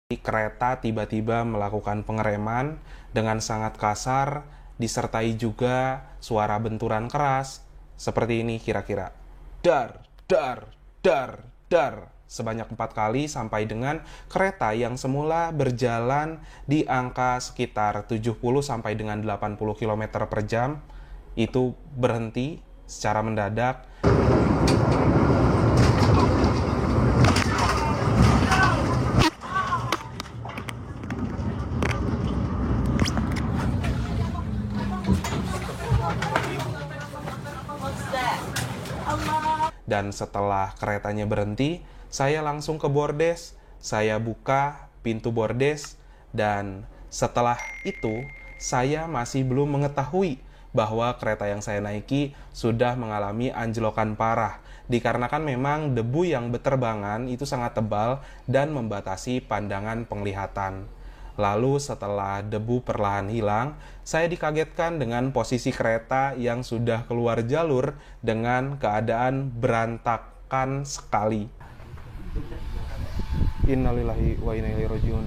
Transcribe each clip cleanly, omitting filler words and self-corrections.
Kereta tiba-tiba melakukan pengereman dengan sangat kasar, disertai juga suara benturan keras. Seperti ini kira-kira. Dar, dar, dar, dar. Sebanyak 4 kali sampai dengan kereta yang semula berjalan di angka sekitar 70 sampai dengan 80 km per jam itu berhenti secara mendadak. Dan setelah keretanya berhenti, saya langsung ke bordes, saya buka pintu bordes, dan setelah itu saya masih belum mengetahui bahwa kereta yang saya naiki sudah mengalami anjlokan parah, dikarenakan memang debu yang berterbangan itu sangat tebal dan membatasi pandangan penglihatan. Lalu setelah debu perlahan hilang, saya dikagetkan dengan posisi kereta yang sudah keluar jalur dengan keadaan berantakan sekali. Innalillahi wa inna ilaihi rajiun.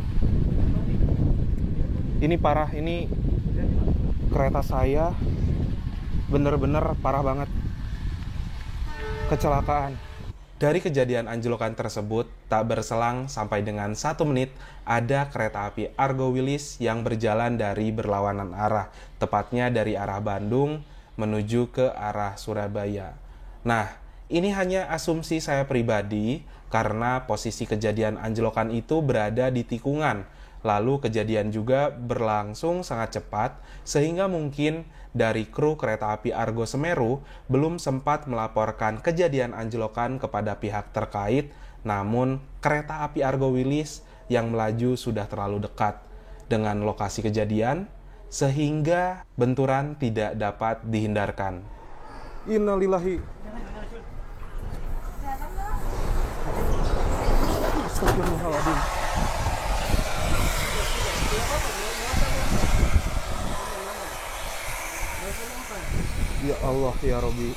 Ini parah, ini kereta saya bener-bener parah banget. Kecelakaan. Dari kejadian anjlokan tersebut, tak berselang sampai dengan 1 menit, ada kereta api Argo Wilis yang berjalan dari berlawanan arah, tepatnya dari arah Bandung menuju ke arah Surabaya. Nah, ini hanya asumsi saya pribadi, karena posisi kejadian anjlokan itu berada di tikungan. Lalu kejadian juga berlangsung sangat cepat, sehingga mungkin dari kru kereta api Argo Semeru belum sempat melaporkan kejadian anjlokan kepada pihak terkait, namun kereta api Argo Wilis yang melaju sudah terlalu dekat dengan lokasi kejadian, sehingga benturan tidak dapat dihindarkan. Innalillahi. Astagfirullahaladzim. Ya Allah, ya Robbi,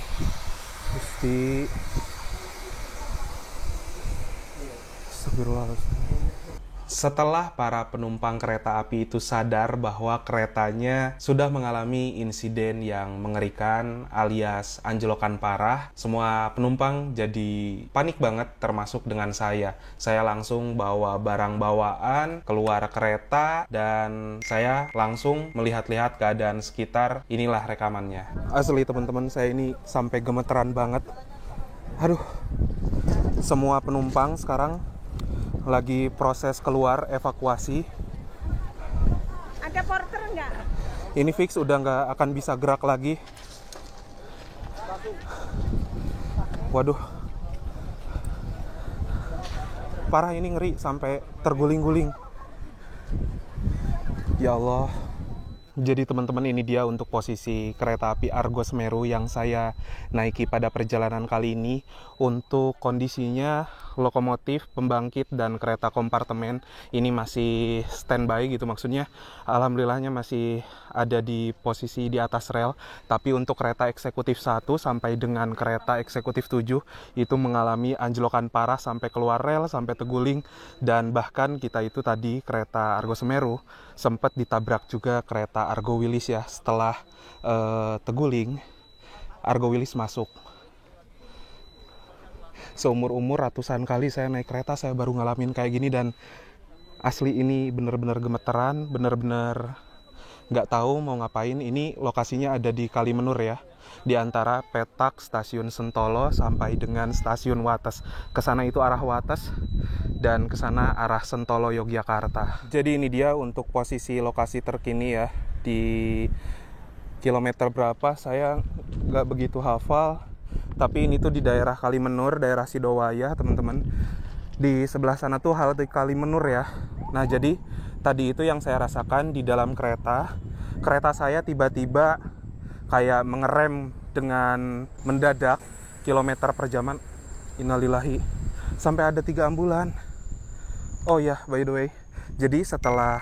Gusti. Astagfirullahaladzim. Setelah para penumpang kereta api itu sadar bahwa keretanya sudah mengalami insiden yang mengerikan alias anjlokan parah, semua penumpang jadi panik banget, termasuk dengan saya. Saya langsung bawa barang bawaan keluar kereta dan saya langsung melihat-lihat keadaan sekitar. Inilah rekamannya. Asli teman-teman, saya ini sampai gemeteran banget. Aduh, semua penumpang sekarang lagi proses keluar evakuasi. Ada porter nggak? Ini fix udah nggak akan bisa gerak lagi. Waduh, parah, ini ngeri sampai terguling-guling. Ya Allah. Jadi teman-teman, ini dia untuk posisi kereta api Argo Semeru yang saya naiki pada perjalanan kali ini. Untuk kondisinya, lokomotif, pembangkit, dan kereta kompartemen ini masih standby gitu, maksudnya alhamdulillahnya masih ada di posisi di atas rel. Tapi untuk kereta eksekutif 1 sampai dengan kereta eksekutif 7 itu mengalami anjlokan parah sampai keluar rel, sampai terguling. Dan bahkan kita itu tadi kereta Argo Semeru sempat ditabrak juga kereta Argo Wilis ya. Setelah terguling, Argo Wilis masuk. Seumur-umur ratusan kali saya naik kereta, saya baru ngalamin kayak gini, dan asli ini bener-bener gemeteran, bener-bener nggak tahu mau ngapain. Ini lokasinya ada di Kalimenur ya, di antara petak stasiun Sentolo sampai dengan stasiun Wates. Kesana itu arah Wates dan kesana arah Sentolo Yogyakarta. Jadi ini dia untuk posisi lokasi terkini ya, di kilometer berapa saya nggak begitu hafal, tapi ini tuh di daerah Kalimenur, daerah Sidowaya teman-teman. Di sebelah sana tuh halte Kalimenur ya. Nah, jadi tadi itu yang saya rasakan di dalam kereta saya tiba-tiba kayak mengerem dengan mendadak, kilometer per jaman. Innalillahi. Sampai ada 3 ambulan. Oh ya, by the way, jadi setelah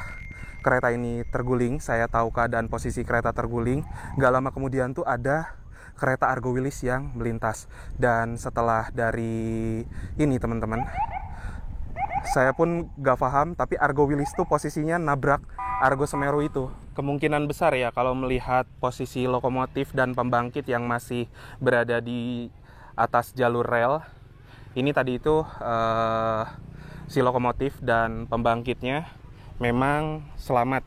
kereta ini terguling, saya tahu keadaan posisi kereta terguling. Gak lama kemudian tuh ada kereta Argo Wilis yang melintas. Dan setelah dari ini teman-teman, Saya pun gak paham, tapi Argo Wilis tuh posisinya nabrak Argo Semeru itu. Kemungkinan besar ya kalau melihat posisi lokomotif dan pembangkit yang masih berada di atas jalur rel. Ini tadi itu si lokomotif dan pembangkitnya memang selamat.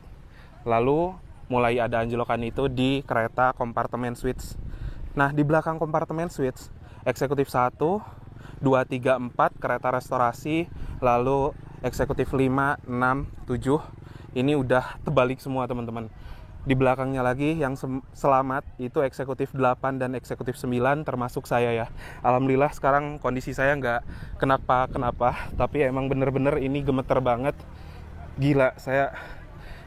Lalu mulai ada anjlokan itu di kereta kompartemen switch. Nah, di belakang kompartemen switch, eksekutif 1, 2, 3, 4 kereta restorasi, lalu eksekutif 5, 6, 7 ini udah terbalik semua teman-teman. Di belakangnya lagi yang selamat itu eksekutif 8 dan eksekutif 9 termasuk saya ya. Alhamdulillah sekarang kondisi saya nggak kenapa-kenapa, tapi emang bener-bener ini gemeter banget. Gila, saya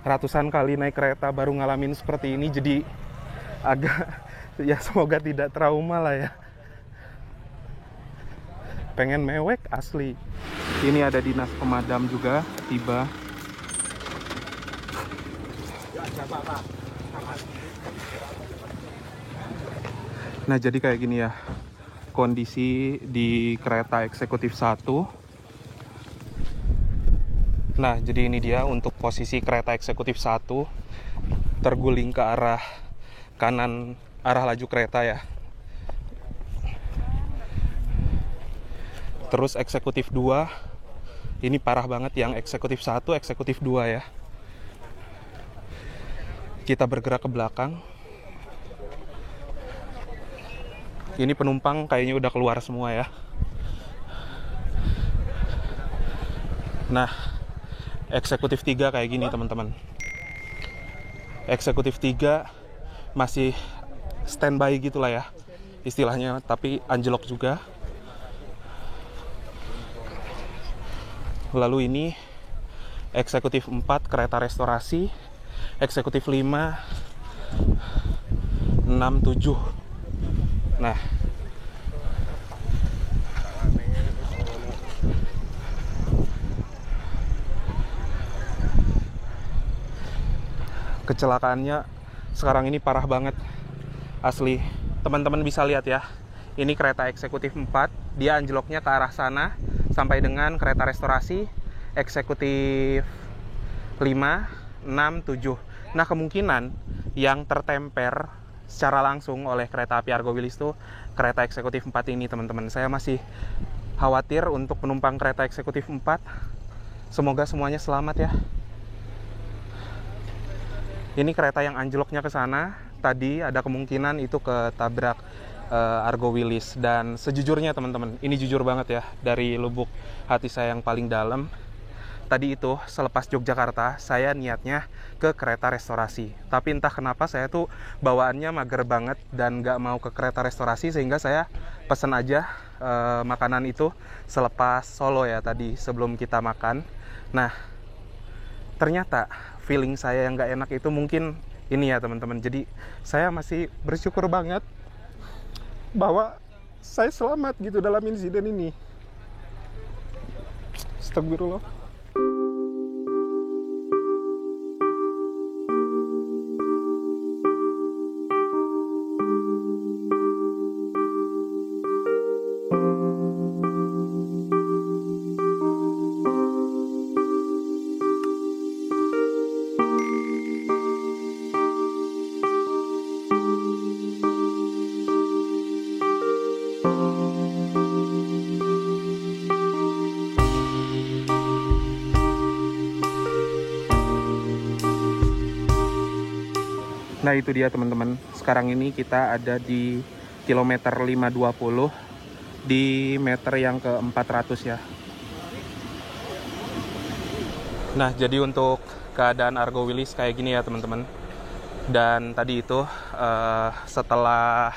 ratusan kali naik kereta baru ngalamin seperti ini, jadi agak ya semoga tidak trauma lah ya. Pengen mewek asli. Ini ada dinas pemadam juga tiba. Nah, jadi kayak gini ya kondisi di kereta eksekutif 1. Nah, jadi ini dia untuk posisi kereta eksekutif 1 terguling ke arah kanan, arah laju kereta ya. Terus eksekutif 2 ini parah banget, yang eksekutif 1, eksekutif 2 ya. Kita bergerak ke belakang. Ini penumpang kayaknya udah keluar semua ya. Nah, eksekutif 3 kayak gini teman-teman. Eksekutif 3 masih standby gitulah ya istilahnya, tapi anjlok juga. Lalu ini eksekutif 4 kereta restorasi, eksekutif 5, 6, 7. Nah, kecelakaannya sekarang ini parah banget asli. Teman-teman bisa lihat ya, ini kereta eksekutif 4, dia anjloknya ke arah sana sampai dengan kereta restorasi eksekutif 5, 6, 7. Nah, kemungkinan yang tertemper secara langsung oleh kereta api Argo Wilis itu kereta eksekutif 4 ini teman-teman. Saya masih khawatir untuk penumpang kereta eksekutif 4. Semoga semuanya selamat ya. Ini kereta yang anjloknya ke sana, tadi ada kemungkinan itu ketabrak Argo Wilis. Dan sejujurnya teman-teman, ini jujur banget ya, dari lubuk hati saya yang paling dalam. Tadi itu selepas Yogyakarta, saya niatnya ke kereta restorasi. Tapi entah kenapa saya tuh bawaannya mager banget dan gak mau ke kereta restorasi, sehingga saya pesen aja makanan itu selepas Solo ya tadi, sebelum kita makan. Nah, ternyata feeling saya yang gak enak itu mungkin ini ya teman-teman. Jadi saya masih bersyukur banget bahwa saya selamat gitu dalam insiden ini. Astagfirullah. Nah, itu dia teman-teman. Sekarang ini kita ada di kilometer 520 di meter yang ke-400 ya. Nah, jadi untuk keadaan Argo Wilis kayak gini ya teman-teman. Dan tadi itu setelah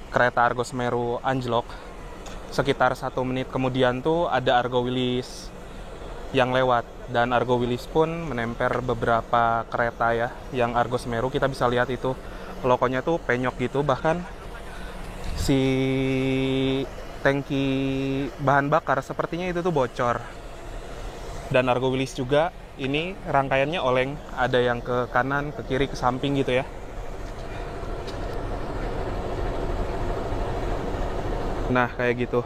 kereta Argo Semeru anjlok, sekitar 1 menit kemudian tuh ada Argo Wilis yang lewat, dan Argo Wilis pun menemper beberapa kereta ya yang Argo Semeru. Kita bisa lihat itu lokonya tuh penyok gitu, bahkan si tangki bahan bakar sepertinya itu tuh bocor. Dan Argo Wilis juga ini rangkaiannya oleng, ada yang ke kanan, ke kiri, ke samping gitu ya. Nah, kayak gitu.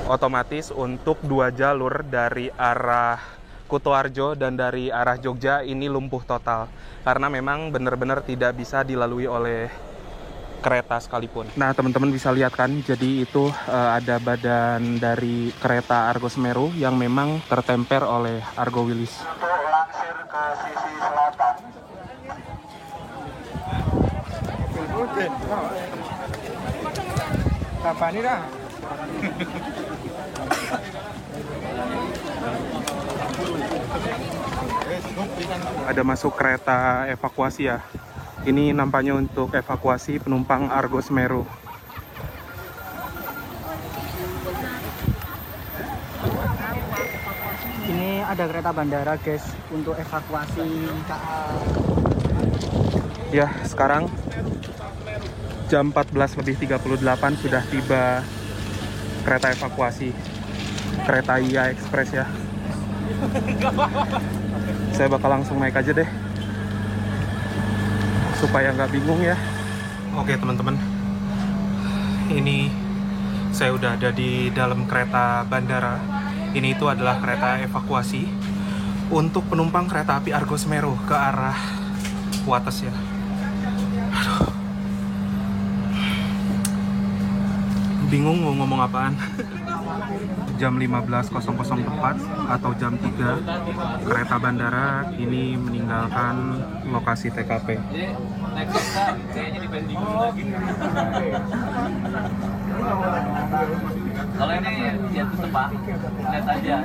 Otomatis untuk 2 jalur dari arah Kutoarjo dan dari arah Jogja ini lumpuh total karena memang benar-benar tidak bisa dilalui oleh kereta sekalipun. Nah, teman-teman bisa lihat kan, jadi itu ada badan dari kereta Argo Semeru yang memang tertemper oleh Argo Wilis. Untuk langsir ke sisi selatan. Kapan ini dah? Ada masuk kereta evakuasi ya. Ini nampaknya untuk evakuasi penumpang Argo Semeru. Ini ada kereta bandara guys untuk evakuasi KA. Ya, sekarang jam 14.38 sudah tiba kereta evakuasi. Kereta IA Express ya. Saya bakal langsung naik aja deh, supaya nggak bingung ya. Oke teman-teman, ini saya udah ada di dalam kereta bandara. Ini itu adalah kereta evakuasi untuk penumpang kereta api Argo Semeru ke arah Wates ya. Aduh, bingung mau ngomong apaan. Jam 15.00 tepat atau jam 3 kereta bandara ini meninggalkan lokasi TKP. Kalau ini ya tutup Pak, lihat aja.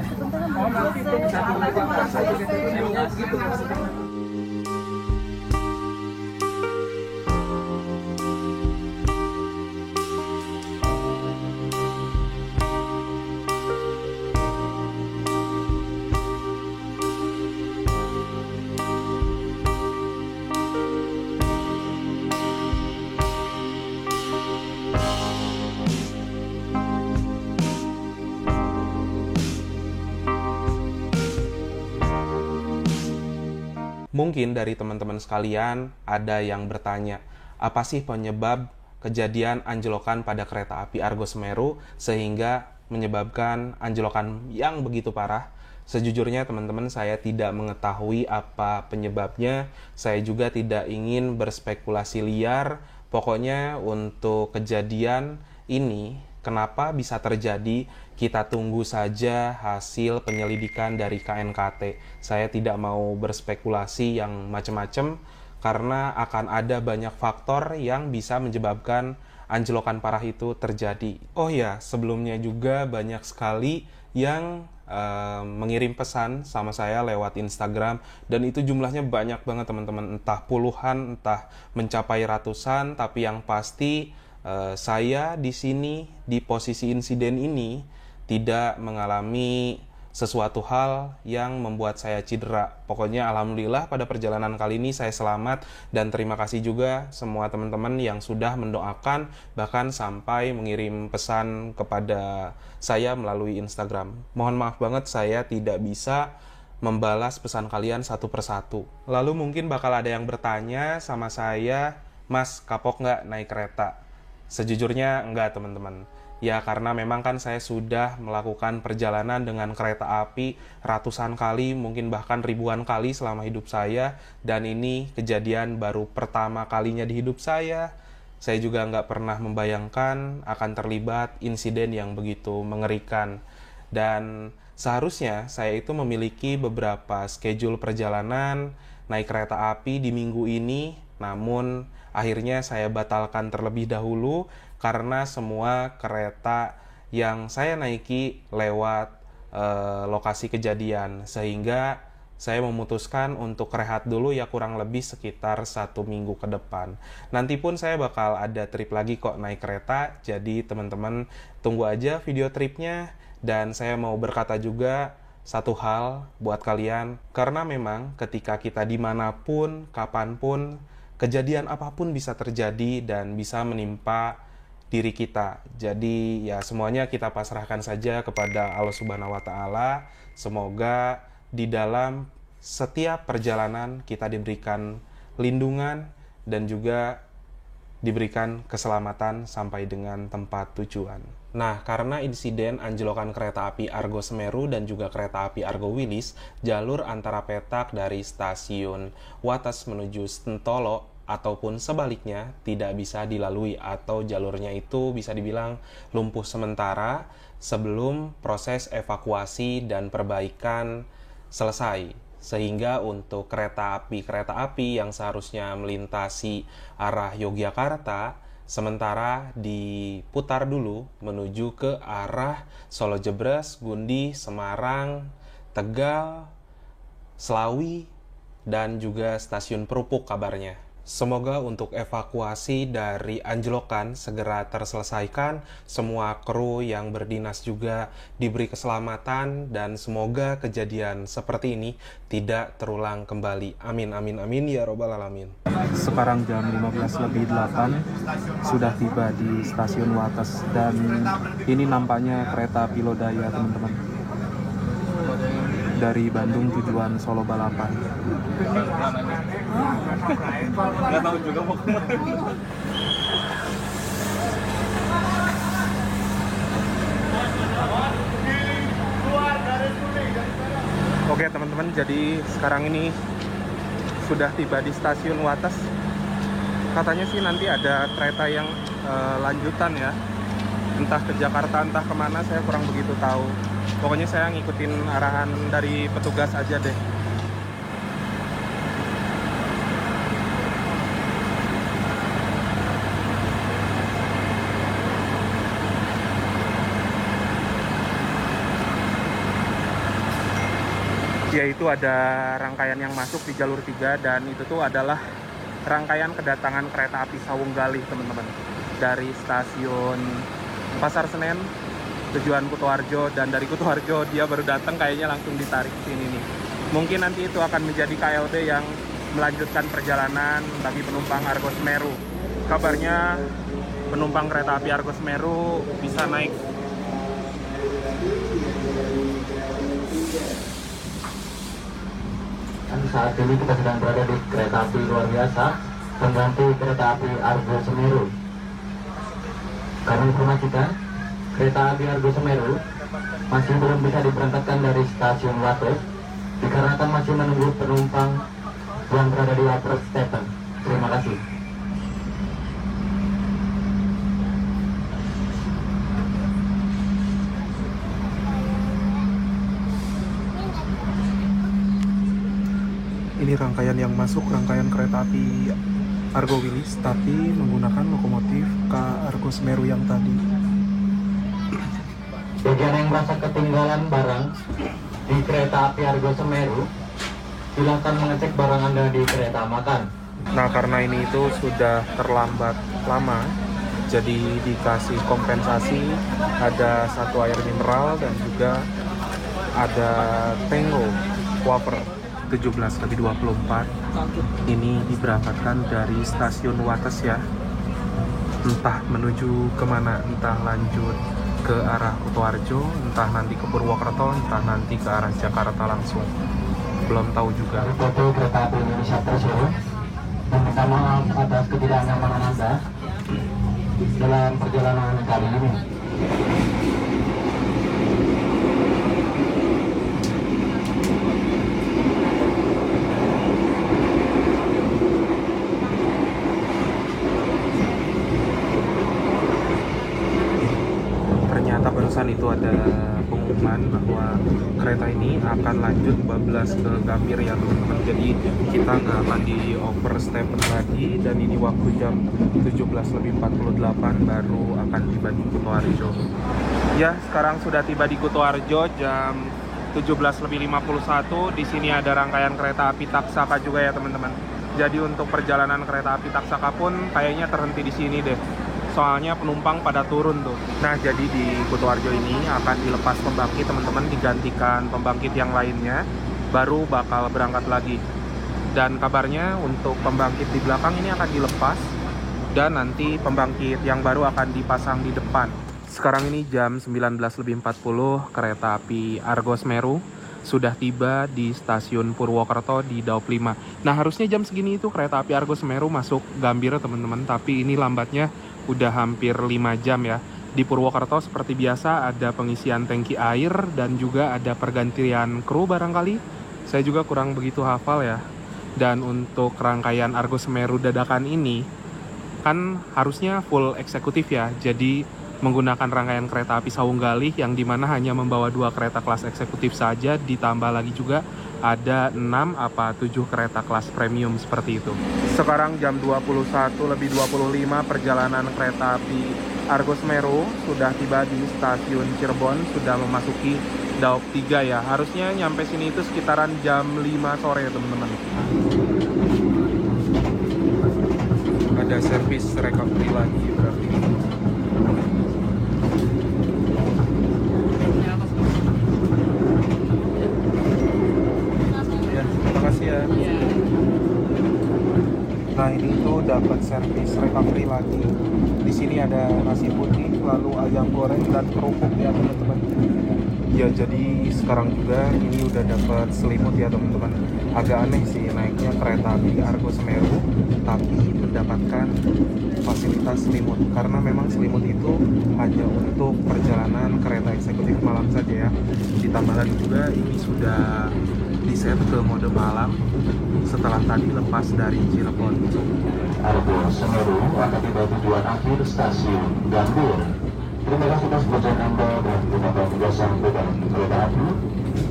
Mungkin dari teman-teman sekalian ada yang bertanya, apa sih penyebab kejadian anjlokan pada kereta api Argo Semeru sehingga menyebabkan anjlokan yang begitu parah? Sejujurnya teman-teman, saya tidak mengetahui apa penyebabnya. Saya juga tidak ingin berspekulasi liar. Pokoknya untuk kejadian ini kenapa bisa terjadi, kita tunggu saja hasil penyelidikan dari KNKT. Saya tidak mau berspekulasi yang macam-macam karena akan ada banyak faktor yang bisa menyebabkan anjlokan parah itu terjadi. Oh ya, sebelumnya juga banyak sekali yang mengirim pesan sama saya lewat Instagram, dan itu jumlahnya banyak banget teman-teman, entah puluhan, entah mencapai ratusan, tapi yang pasti saya di sini di posisi insiden ini tidak mengalami sesuatu hal yang membuat saya cedera. Pokoknya alhamdulillah pada perjalanan kali ini saya selamat, dan terima kasih juga semua teman-teman yang sudah mendoakan bahkan sampai mengirim pesan kepada saya melalui Instagram. Mohon maaf banget saya tidak bisa membalas pesan kalian satu persatu. Lalu mungkin bakal ada yang bertanya sama saya, "Mas, kapok nggak naik kereta?" Sejujurnya enggak teman-teman. Ya karena memang kan saya sudah melakukan perjalanan dengan kereta api ratusan kali, mungkin bahkan ribuan kali selama hidup saya. Dan ini kejadian baru pertama kalinya di hidup saya. Saya juga nggak pernah membayangkan akan terlibat insiden yang begitu mengerikan. Dan seharusnya saya itu memiliki beberapa schedule perjalanan naik kereta api di minggu ini. Namun akhirnya saya batalkan terlebih dahulu karena semua kereta yang saya naiki lewat lokasi kejadian, sehingga saya memutuskan untuk rehat dulu ya kurang lebih sekitar 1 minggu ke depan. Nanti pun saya bakal ada trip lagi kok naik kereta, jadi teman-teman tunggu aja video tripnya. Dan saya mau berkata juga satu hal buat kalian, karena memang ketika kita dimanapun, kapanpun, kejadian apapun bisa terjadi dan bisa menimpa diri kita. Jadi ya semuanya kita pasrahkan saja kepada Allah Subhanahu wa Ta'ala. Semoga di dalam setiap perjalanan kita diberikan lindungan dan juga diberikan keselamatan sampai dengan tempat tujuan. Nah, karena insiden anjlokan kereta api Argo Semeru dan juga kereta api Argo Wilis, jalur antara petak dari stasiun Wates menuju Sentolo ataupun sebaliknya tidak bisa dilalui, atau jalurnya itu bisa dibilang lumpuh sementara sebelum proses evakuasi dan perbaikan selesai. Sehingga untuk kereta api yang seharusnya melintasi arah Yogyakarta sementara diputar dulu menuju ke arah Solo Jebres, Gundi, Semarang, Tegal, Selawi, dan juga stasiun Perupuk kabarnya. Semoga untuk evakuasi dari anjlokan segera terselesaikan, semua kru yang berdinas juga diberi keselamatan, dan semoga kejadian seperti ini tidak terulang kembali. Amin, amin, amin, ya robbal alamin. Sekarang jam 15:08 sudah tiba di stasiun Wates, dan ini nampaknya kereta api Lodaya, teman-teman, dari Bandung tujuan Solo Balapan. Nggak tahu juga mau kemana. Oke teman-teman, jadi sekarang ini sudah tiba di stasiun Wates. Katanya sih nanti ada kereta yang lanjutan ya, entah ke Jakarta entah kemana, saya kurang begitu tahu. Pokoknya saya ngikutin arahan dari petugas aja deh. Yaitu ada rangkaian yang masuk di jalur 3, dan itu tuh adalah rangkaian kedatangan kereta api Sawung Galih, teman-teman, dari stasiun Pasar Senen tujuan Kutoarjo, dan dari Kutoarjo dia baru datang kayaknya langsung ditarik ke sini nih. Mungkin nanti itu akan menjadi KLB yang melanjutkan perjalanan bagi penumpang Argo Semeru. Kabarnya penumpang kereta api Argo Semeru bisa naik Saat ini kita sedang berada di kereta api luar biasa pengganti kereta api Argo Semeru. Kami informasikan kereta api Argo Semeru masih belum bisa diberangkatkan dari stasiun Wates dikarenakan masih menunggu penumpang yang berada di upper station. Terima kasih. Ini rangkaian yang masuk, rangkaian kereta api Argo Wilis, tapi menggunakan lokomotif K Argo Semeru yang tadi. Bagian yang merasa ketinggalan barang di kereta api Argo Semeru, silakan mengecek barang Anda di kereta makan. Nah, karena ini itu sudah terlambat lama, jadi dikasih kompensasi, ada 1 air mineral dan juga ada Tango wafer 17:24. Ini diberangkatkan dari stasiun Wates ya, entah menuju kemana, entah lanjut ke arah Kutoarjo, entah nanti ke Purwokerto, entah nanti ke arah Jakarta langsung, belum tahu juga. Foto kereta api Indonesia Persero, meminta maaf atas ketidaknyamanan Anda dalam perjalanan kali ini. Ternyata barusan itu ada pengumuman bahwa kereta ini akan lanjut bablas ke Gambir ya teman-teman. Jadi kita nggak akan di overstep lagi, dan ini waktu jam 17:48 baru akan tiba di Kutoarjo. Ya, sekarang sudah tiba di Kutoarjo jam 17:51. Di sini ada rangkaian kereta api Taksaka juga ya teman-teman. Jadi untuk perjalanan kereta api Taksaka pun kayaknya terhenti di sini deh. Soalnya penumpang pada turun tuh. Nah, jadi di Kutoarjo ini akan dilepas pembangkit teman-teman, digantikan pembangkit yang lainnya, baru bakal berangkat lagi. Dan kabarnya untuk pembangkit di belakang ini akan dilepas, dan nanti pembangkit yang baru akan dipasang di depan. Sekarang ini jam 19:40, kereta api Argo Semeru sudah tiba di stasiun Purwokerto di Daop 5. Nah, harusnya jam segini itu kereta api Argo Semeru masuk Gambir teman-teman, tapi ini lambatnya udah hampir 5 jam ya. Di Purwokerto seperti biasa ada pengisian tangki air dan juga ada pergantian kru barangkali. Saya juga kurang begitu hafal ya. Dan untuk rangkaian Argo Semeru dadakan ini kan harusnya full eksekutif ya. Jadi menggunakan rangkaian kereta api Sawunggalih yang dimana hanya membawa 2 kereta kelas eksekutif saja, ditambah lagi juga ada 6 apa 7 kereta kelas premium seperti itu. Sekarang jam 21:25 perjalanan kereta api Argo Semeru sudah tiba di stasiun Cirebon, sudah memasuki Daop 3 ya. Harusnya nyampe sini itu sekitaran jam 5 sore ya teman-teman. Ada servis recovery lagi berarti. Ya, terima kasih ya. Nah, ini tuh dapat servis recovery lagi. Di sini ada nasi putih, lalu ayam goreng dan kerupuk ya teman-teman. Ya, jadi sekarang juga ini udah dapat selimut ya teman-teman. Agak aneh sih naiknya kereta api Argo Semeru tapi mendapatkan fasilitas selimut, karena memang selimut itu hanya untuk perjalanan kereta eksekutif malam saja ya. Ditambah lagi juga ini sudah di-set ke mode malam setelah tadi lepas dari Cirebon. Argo Semeru akan tiba tujuan akhir stasiun Gambir. Terima kasih atas perhatian Anda dan gunakan jasa angkutan kereta api.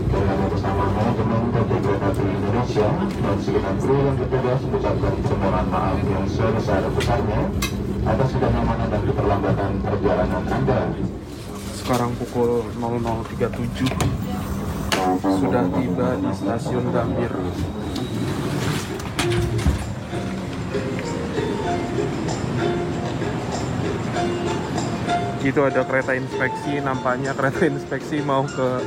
Dengan bersama manajemen PT Kereta Api Indonesia dan segenap kru yang bertugas mengucapkan permohonan maaf yang sebesar-besarnya atas ketidaknyamanan dan keterlambatan perjalanan Anda. Sekarang pukul 00.37 sudah tiba di stasiun Gambir. Itu ada kereta inspeksi, nampaknya kereta inspeksi mau ke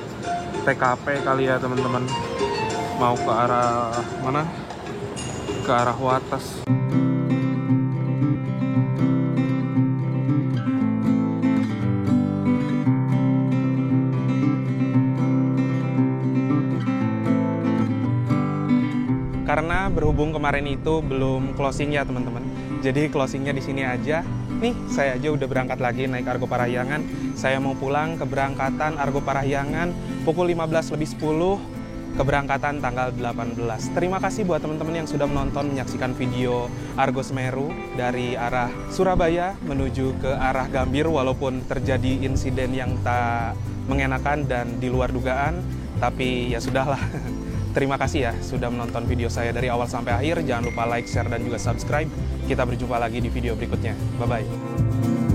TKP kali ya teman-teman. Mau ke arah mana? Ke arah Wates. Karena berhubung kemarin itu belum closing ya teman-teman. Jadi closingnya di sini aja. Nih, saya aja udah berangkat lagi naik Argo Parahyangan. Saya mau pulang, keberangkatan Argo Parahyangan pukul 15:10, keberangkatan tanggal 18. Terima kasih buat teman-teman yang sudah menonton, menyaksikan video Argo Semeru dari arah Surabaya menuju ke arah Gambir, walaupun terjadi insiden yang tak mengenakan dan di luar dugaan, tapi ya sudahlah. Terima kasih ya sudah menonton video saya dari awal sampai akhir. Jangan lupa like, share, dan juga subscribe. Kita berjumpa lagi di video berikutnya. Bye-bye.